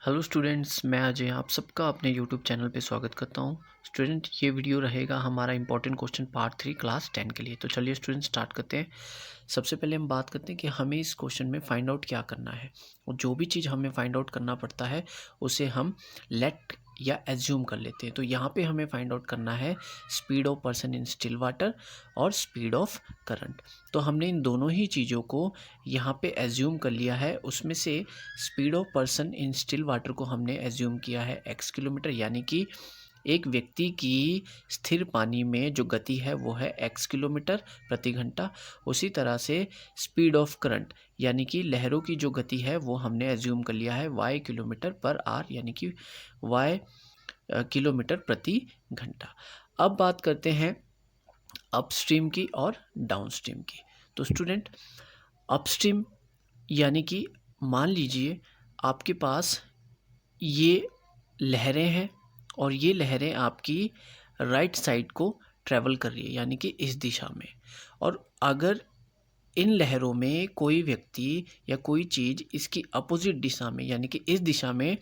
Hello students, मैं अजय आप सबका अपने यूट्यूब चैनल पे स्वागत करता हूँ। स्टूडेंट, ये वीडियो रहेगा हमारा इंपॉर्टेंट क्वेश्चन पार्ट 3 क्लास 10 के लिए। तो चलिए स्टूडेंट स्टार्ट करते हैं। सबसे पहले हम बात करते हैं कि हमें इस क्वेश्चन में फाइंड आउट क्या करना है, और जो भी चीज़ हमें फाइंड आउट करना पड़ता है उसे हम लेट या एज्यूम कर लेते हैं। तो यहाँ पे हमें फाइंड आउट करना है speed of person in still water और स्पीड ऑफ करंट। तो हमने इन दोनों ही चीज़ों को यहाँ पे एज्यूम कर लिया है। उसमें से speed of person in still water को हमने एज्यूम किया है x किलोमीटर, यानी कि एक व्यक्ति की स्थिर पानी में जो गति है वो है x किलोमीटर प्रति घंटा। उसी तरह से स्पीड ऑफ करंट यानी कि लहरों की जो गति है वो हमने एज्यूम कर लिया है y किलोमीटर पर आर, यानी कि y किलोमीटर प्रति घंटा। अब बात करते हैं अपस्ट्रीम की और डाउनस्ट्रीम की। तो स्टूडेंट, अपस्ट्रीम यानी कि मान लीजिए आपके पास ये लहरें हैं और ये लहरें आपकी राइट साइड को ट्रैवल कर रही है, यानी कि इस दिशा में। और अगर इन लहरों में कोई व्यक्ति या कोई चीज़ इसकी अपोजिट दिशा में यानी कि इस दिशा में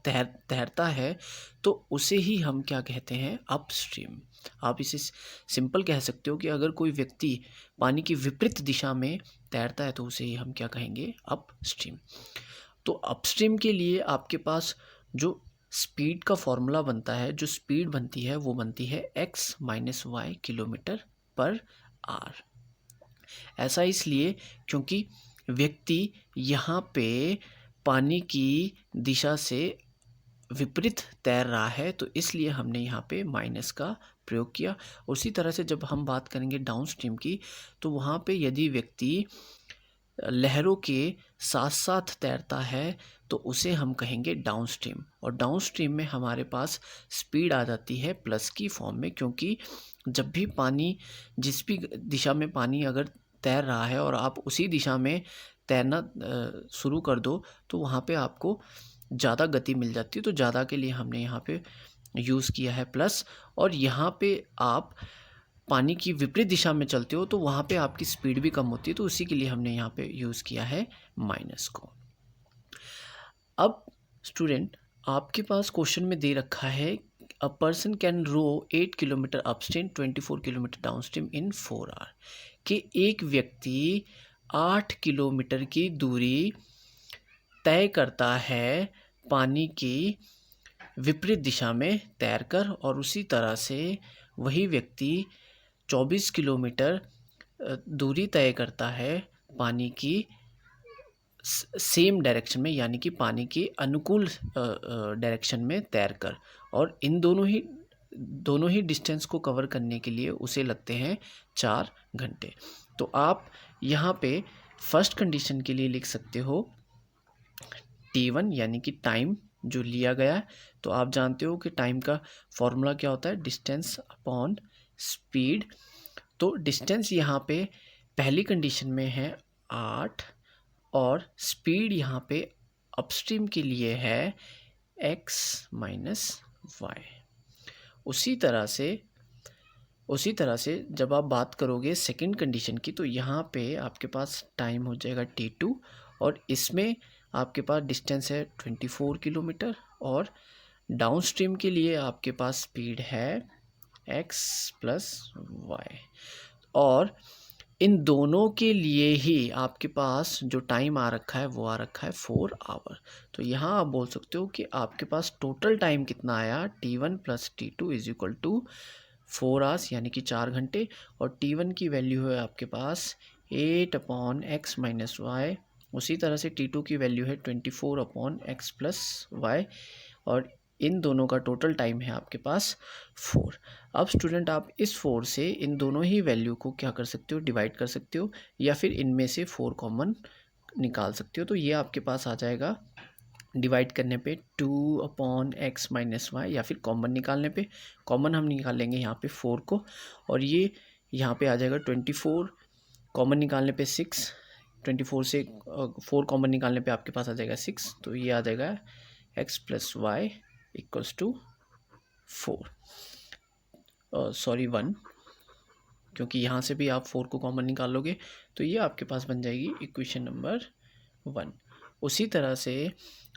तैरता है तो उसे ही हम क्या कहते हैं, अपस्ट्रीम। आप इसे सिंपल कह सकते हो कि अगर कोई व्यक्ति पानी की विपरीत दिशा में तैरता है तो उसे ही हम क्या कहेंगे, अपस्ट्रीम। तो अपस्ट्रीम के लिए आपके पास जो स्पीड का फॉर्मूला बनता है, जो स्पीड बनती है वो बनती है x माइनस वाई किलोमीटर पर आर। ऐसा इसलिए क्योंकि व्यक्ति यहाँ पे पानी की दिशा से विपरीत तैर रहा है, तो इसलिए हमने यहाँ पे माइनस का प्रयोग किया। उसी तरह से जब हम बात करेंगे डाउनस्ट्रीम की, तो वहाँ पे यदि व्यक्ति लहरों के साथ साथ तैरता है तो उसे हम कहेंगे डाउनस्ट्रीम। और डाउनस्ट्रीम में हमारे पास स्पीड आ जाती है प्लस की फॉर्म में, क्योंकि जब भी पानी, जिस भी दिशा में पानी अगर तैर रहा है और आप उसी दिशा में तैरना शुरू कर दो तो वहाँ पे आपको ज़्यादा गति मिल जाती है। तो ज़्यादा के लिए हमने यहाँ पे यूज़ किया है प्लस। और यहाँ पे आप पानी की विपरीत दिशा में चलते हो तो वहाँ पे आपकी स्पीड भी कम होती है, तो उसी के लिए हमने यहाँ पे यूज़ किया है माइनस को। अब स्टूडेंट, आपके पास क्वेश्चन में दे रखा है a person can row 8 kilometre upstream 24 kilometre downstream in 4 hour, कि एक व्यक्ति 8 किलोमीटर की दूरी तय करता है पानी की विपरीत दिशा में तैरकर, और उसी तरह से वही व्यक्ति 24 किलोमीटर दूरी तय करता है पानी की सेम डायरेक्शन में, यानी कि पानी के अनुकूल डायरेक्शन में तैरकर। और इन दोनों ही डिस्टेंस को कवर करने के लिए उसे लगते हैं 4 घंटे। तो आप यहाँ पे फर्स्ट कंडीशन के लिए लिख सकते हो T1, यानी कि टाइम जो लिया गया है। तो आप जानते हो कि टाइम का फॉर्मूला क्या होता है, डिस्टेंस अपॉन स्पीड। तो डिस्टेंस यहाँ पे पहली कंडीशन में है 8 और स्पीड यहाँ पे अपस्ट्रीम के लिए है x माइनस वाई। उसी तरह से जब आप बात करोगे सेकंड कंडीशन की, तो यहाँ पे आपके पास टाइम हो जाएगा T2 और इसमें आपके पास डिस्टेंस है 24 किलोमीटर, और डाउनस्ट्रीम के लिए आपके पास स्पीड है x प्लस वाई। और इन दोनों के लिए ही आपके पास जो टाइम आ रखा है वो आ रखा है 4 आवर। तो यहाँ आप बोल सकते हो कि आपके पास टोटल टाइम कितना आया, T1 plus T2 is equal to 4 hours, यानी कि 4 घंटे। और T1 की वैल्यू है आपके पास 8 अपॉन एक्स माइनस वाई। उसी तरह से T2 की वैल्यू है 24 अपॉन एक्स प्लस वाई, और इन दोनों का टोटल टाइम है आपके पास 4। अब स्टूडेंट, आप इस 4 से इन दोनों ही वैल्यू को क्या कर सकते हो, डिवाइड कर सकते हो, या फिर इनमें से 4 कॉमन निकाल सकते हो। तो ये आपके पास आ जाएगा डिवाइड करने पे 2 अपॉन एक्स माइनस वाई, या फिर कॉमन निकालने पे, कॉमन हम निकालेंगे यहाँ पे 4 को, और ये यहाँ पे आ जाएगा 24, कॉमन निकालने पे 6, 24 से 4 कॉमन निकालने पे आपके पास आ जाएगा 6। तो ये आ जाएगा x plus y equals to 4, sorry 1, क्योंकि यहाँ से भी आप 4 को कॉमन निकालोगे तो ये आपके पास बन जाएगी इक्वेशन नंबर 1। उसी तरह से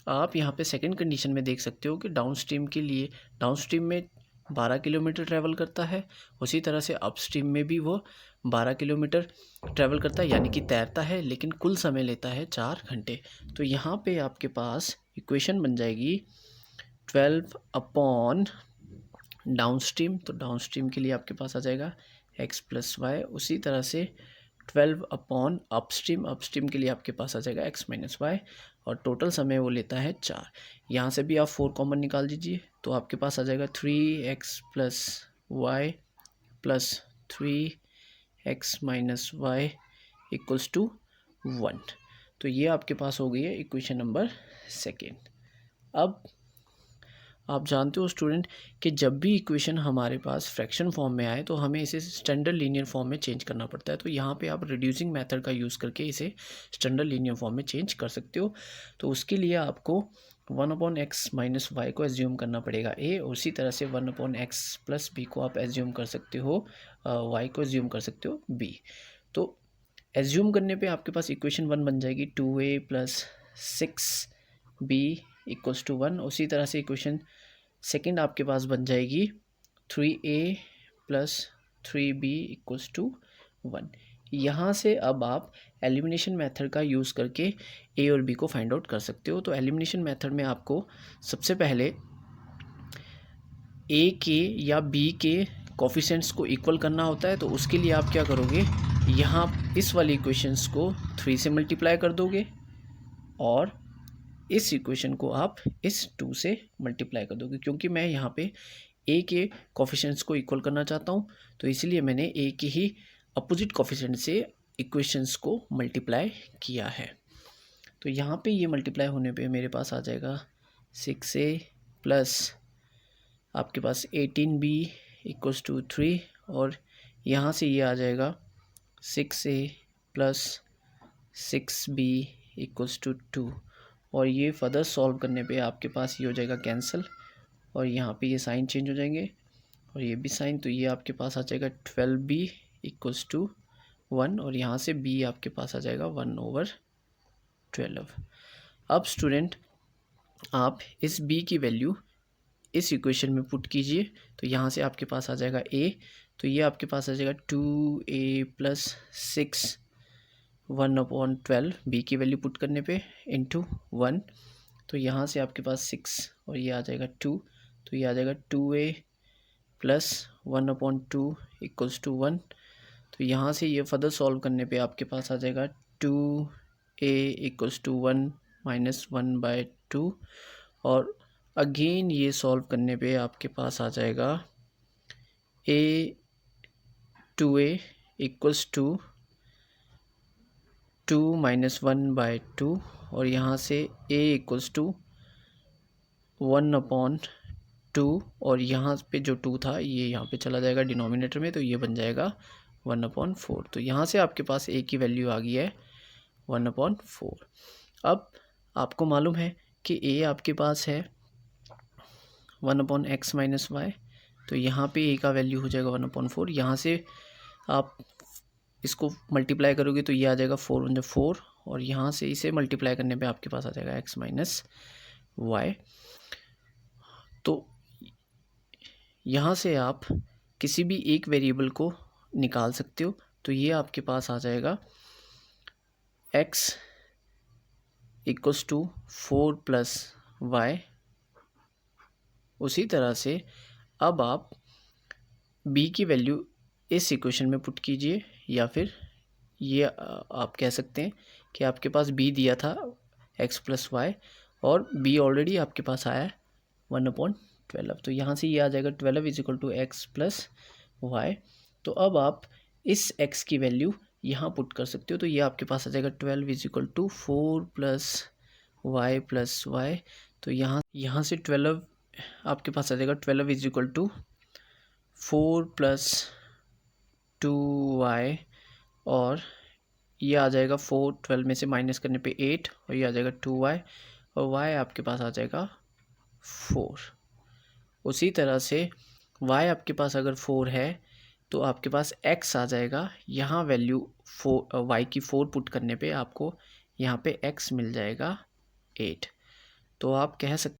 आप यहाँ पे सेकंड कंडीशन में देख सकते हो कि डाउनस्ट्रीम के लिए, डाउनस्ट्रीम में 12 किलोमीटर ट्रैवल करता है, उसी तरह से अपस्ट्रीम में भी वो 12 किलोमीटर ट्रैवल करता है, यानी कि तैरता है, लेकिन कुल समय लेता है 4 घंटे। तो यहाँ पे आपके पास इक्वेशन बन जाएगी 12 अपॉन डाउनस्ट्रीम, तो डाउनस्ट्रीम के लिए आपके पास आ जाएगा x प्लस वाई, उसी तरह से 12 अपॉन अपस्ट्रीम, अपस्ट्रीम के लिए आपके पास आ जाएगा x माइनस वाई, और टोटल समय वो लेता है 4। यहाँ से भी आप 4 कॉमन निकाल दीजिए, तो आपके पास आ जाएगा 3x plus y plus 3x minus y equals to 1। तो ये आपके पास हो गई है इक्वेशन नंबर सेकेंड। अब आप जानते हो स्टूडेंट कि जब भी इक्वेशन हमारे पास फ्रैक्शन फॉर्म में आए तो हमें इसे स्टैंडर्ड लीनियर फॉर्म में चेंज करना पड़ता है। तो यहाँ पे आप रिड्यूसिंग मेथड का यूज़ करके इसे स्टैंडर्ड लीनियर फॉर्म में चेंज कर सकते हो। तो उसके लिए आपको 1/x माइनस वाई को एज्यूम करना पड़ेगा a, उसी तरह से 1/x प्लस बी को आप एज्यूम कर सकते हो, y को एज्यूम कर सकते हो b। तो एज्यूम करने पे आपके पास इक्वेशन 1 बन जाएगी 2a plus 6b equals to 1। उसी तरह से इक्वेशन सेकेंड आपके पास बन जाएगी 3a plus 3b equals to 1। यहाँ से अब आप एलिमिनेशन मेथड का यूज़ करके a और b को फाइंड आउट कर सकते हो। तो एलिमिनेशन मेथड में आपको सबसे पहले a के या b के कोफिशिएंट्स को इक्वल करना होता है। तो उसके लिए आप क्या करोगे, यहाँ इस वाली इक्वेशंस को 3 से मल्टीप्लाई कर दोगे और इस इक्वेशन को आप इस 2 से मल्टीप्लाई कर दोगे, क्योंकि मैं यहाँ पे a के कोफिशिएंट्स को इक्वल करना चाहता हूँ, तो इसलिए मैंने a के ही अपोजिट कोफिशिएंट से इक्वेशंस को मल्टीप्लाई किया है। तो यहाँ पे ये मल्टीप्लाई होने पे मेरे पास आ जाएगा 6a प्लस आपके पास 18b इक्वल्स टू 3, और यहाँ से ये आ जाएगा 6a plus 6b equals to 2, और ये फर्दर सॉल्व करने पे आपके पास ये हो जाएगा कैंसिल, और यहाँ पे ये साइन चेंज हो जाएंगे और ये भी साइन, तो ये आपके पास आ जाएगा 12b इक्वल्स टू 1, और यहाँ से b आपके पास आ जाएगा 1/12। अब स्टूडेंट आप इस b की वैल्यू इस इक्वेशन में पुट कीजिए, तो यहाँ से आपके पास आ जाएगा a, तो ये आपके पास आ जाएगा 2a प्लस 6 1/12 b की वैल्यू पुट करने पे इंटू 1, तो यहाँ से आपके पास 6 और ये आ जाएगा 2, तो ये आ जाएगा 2a प्लस 1/2 इक्वल्स टू 1। तो यहाँ से ये फर्दर सॉल्व करने पे आपके पास आ जाएगा 2a इक्वल्स टू 1 माइनस 1/2, और अगेन ये सॉल्व करने पे आपके पास आ जाएगा a 2a equals to 2 minus 1/2, और यहाँ से a इक्वल्स टू 1/2, और यहाँ पे जो 2 था ये यहाँ पे चला जाएगा डिनोमिनेटर में, तो ये बन जाएगा 1/4। तो यहाँ से आपके पास a की वैल्यू आ गई है 1/4। अब आपको मालूम है कि a आपके पास है 1/x माइनस वाई, तो यहाँ पे a का वैल्यू हो जाएगा 1/4। यहाँ से आप इसको मल्टीप्लाई करोगे तो ये आ जाएगा 4 × 4, और यहाँ से इसे मल्टीप्लाई करने पे आपके पास आ जाएगा x माइनस वाई। तो यहाँ से आप किसी भी एक वेरिएबल को निकाल सकते हो, तो ये आपके पास आ जाएगा x equals to 4 plus y. उसी तरह से अब आप b की वैल्यू इस इक्वेशन में पुट कीजिए, या फिर ये आप कह सकते हैं कि आपके पास b दिया था x प्लस वाई, और b ऑलरेडी आपके पास आया है 1/12, तो यहाँ से ये आ जाएगा 12 is equal to x plus y. तो अब आप इस x की वैल्यू यहाँ पुट कर सकते हो, तो ये आपके पास आ जाएगा 12 is equal to 4 plus y plus y. तो यहाँ से 12 आपके पास आ जाएगा 12 is equal to 4 plus 2y, और ये आ जाएगा 4, 12 में से माइनस करने पे 8, और ये आ जाएगा 2y, और y आपके पास आ जाएगा 4। उसी तरह से y आपके पास अगर 4 है तो आपके पास x आ जाएगा, यहाँ वैल्यू 4 y की 4 पुट करने पे आपको यहाँ पे x मिल जाएगा 8। तो आप कह सकते